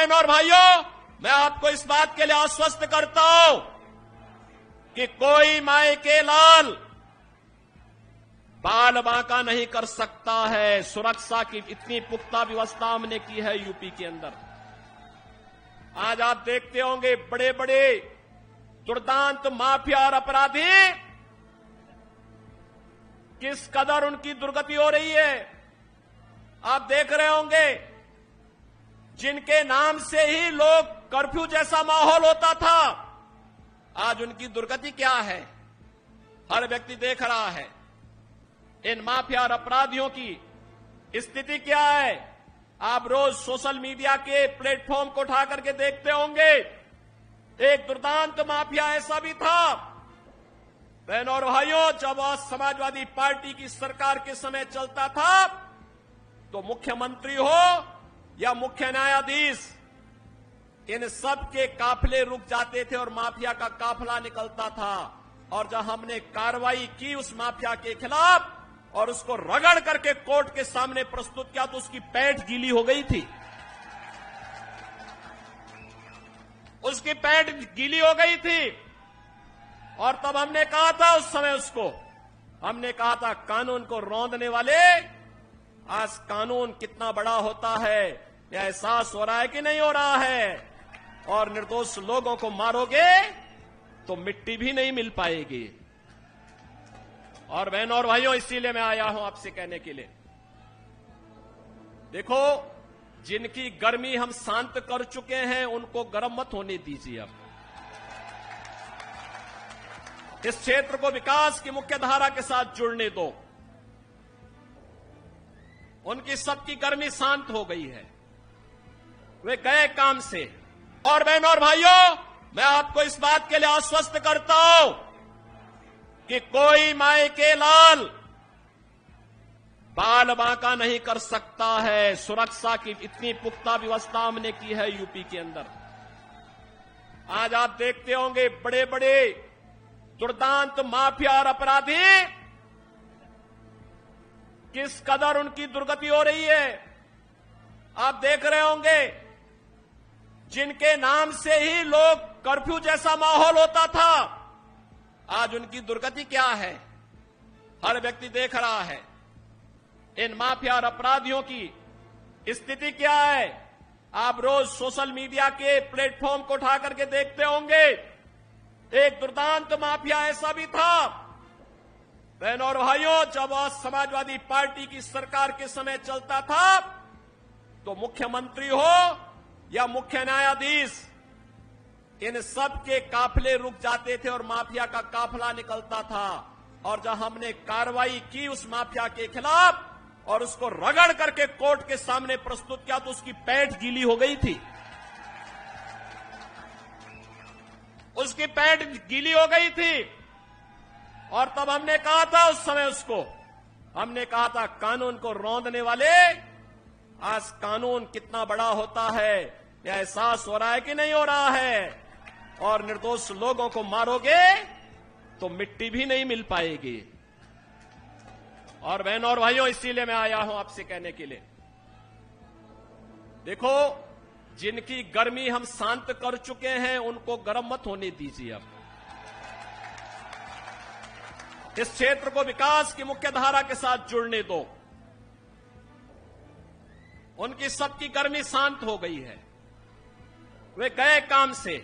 बहनों और भाइयों, मैं आपको इस बात के लिए आश्वस्त करता हूं कि कोई माई के लाल बाल बांका नहीं कर सकता है। सुरक्षा की इतनी पुख्ता व्यवस्था हमने की है यूपी के अंदर। आज आप देखते होंगे बड़े बड़े दुर्दांत माफिया और अपराधी किस कदर उनकी दुर्गति हो रही है। आप देख रहे होंगे जिनके नाम से ही लोग कर्फ्यू जैसा माहौल होता था, आज उनकी दुर्गति क्या है हर व्यक्ति देख रहा है। इन माफिया और अपराधियों की स्थिति क्या है आप रोज सोशल मीडिया के प्लेटफॉर्म को उठा करके देखते होंगे। एक दुर्दांत माफिया ऐसा भी था बहनों और भाइयों, जब समाजवादी पार्टी की सरकार के समय चलता था तो मुख्यमंत्री हो या मुख्य न्यायाधीश, इन सब के काफिले रुक जाते थे और माफिया का काफिला निकलता था। और जब हमने कार्रवाई की उस माफिया के खिलाफ और उसको रगड़ करके कोर्ट के सामने प्रस्तुत किया तो उसकी पैंट गीली हो गई थी। उसकी पैंट गीली हो गई थी। और तब हमने कहा था उस समय उसको, हमने कहा था कानून को रौंदने वाले, आज कानून कितना बड़ा होता है यह एहसास हो रहा है कि नहीं हो रहा है। और निर्दोष लोगों को मारोगे तो मिट्टी भी नहीं मिल पाएगी। और बहनों और भाइयों, इसीलिए मैं आया हूं आपसे कहने के लिए, देखो जिनकी गर्मी हम शांत कर चुके हैं उनको गर्म मत होने दीजिए। अब इस क्षेत्र को विकास की मुख्य धारा के साथ जुड़ने दो। उनकी सबकी गर्मी शांत हो गई है, वे गए काम से। और बहनों और भाइयों, मैं आपको इस बात के लिए आश्वस्त करता हूं कि कोई माई के लाल बाल बांका नहीं कर सकता है। सुरक्षा की इतनी पुख्ता व्यवस्था हमने की है यूपी के अंदर। आज आप देखते होंगे बड़े बड़े दुर्दांत माफिया और अपराधी किस कदर उनकी दुर्गति हो रही है। आप देख रहे होंगे जिनके नाम से ही लोग कर्फ्यू जैसा माहौल होता था, आज उनकी दुर्गति क्या है हर व्यक्ति देख रहा है। इन माफिया और अपराधियों की स्थिति क्या है आप रोज सोशल मीडिया के प्लेटफॉर्म को उठा करके देखते होंगे। एक दुर्दांत माफिया ऐसा भी था बहनों और भाइयों, जब समाजवादी पार्टी की सरकार के समय चलता था तो मुख्यमंत्री हो या मुख्य न्यायाधीश, इन सब के काफिले रुक जाते थे और माफिया का काफिला निकलता था। और जब हमने कार्रवाई की उस माफिया के खिलाफ और उसको रगड़ करके कोर्ट के सामने प्रस्तुत किया तो उसकी पैंट गीली हो गई थी। उसकी पैंट गीली हो गई थी। और तब हमने कहा था उस समय उसको, हमने कहा था कानून को रौंदने वाले, आज कानून कितना बड़ा होता है यह एहसास हो रहा है कि नहीं हो रहा है। और निर्दोष लोगों को मारोगे तो मिट्टी भी नहीं मिल पाएगी। और बहनों और भाइयों, इसीलिए मैं आया हूं आपसे कहने के लिए, देखो जिनकी गर्मी हम शांत कर चुके हैं उनको गर्म मत होने दीजिए। अब इस क्षेत्र को विकास की मुख्य धारा के साथ जुड़ने दो। उनकी सबकी गर्मी शांत हो गई है, वे गए काम से।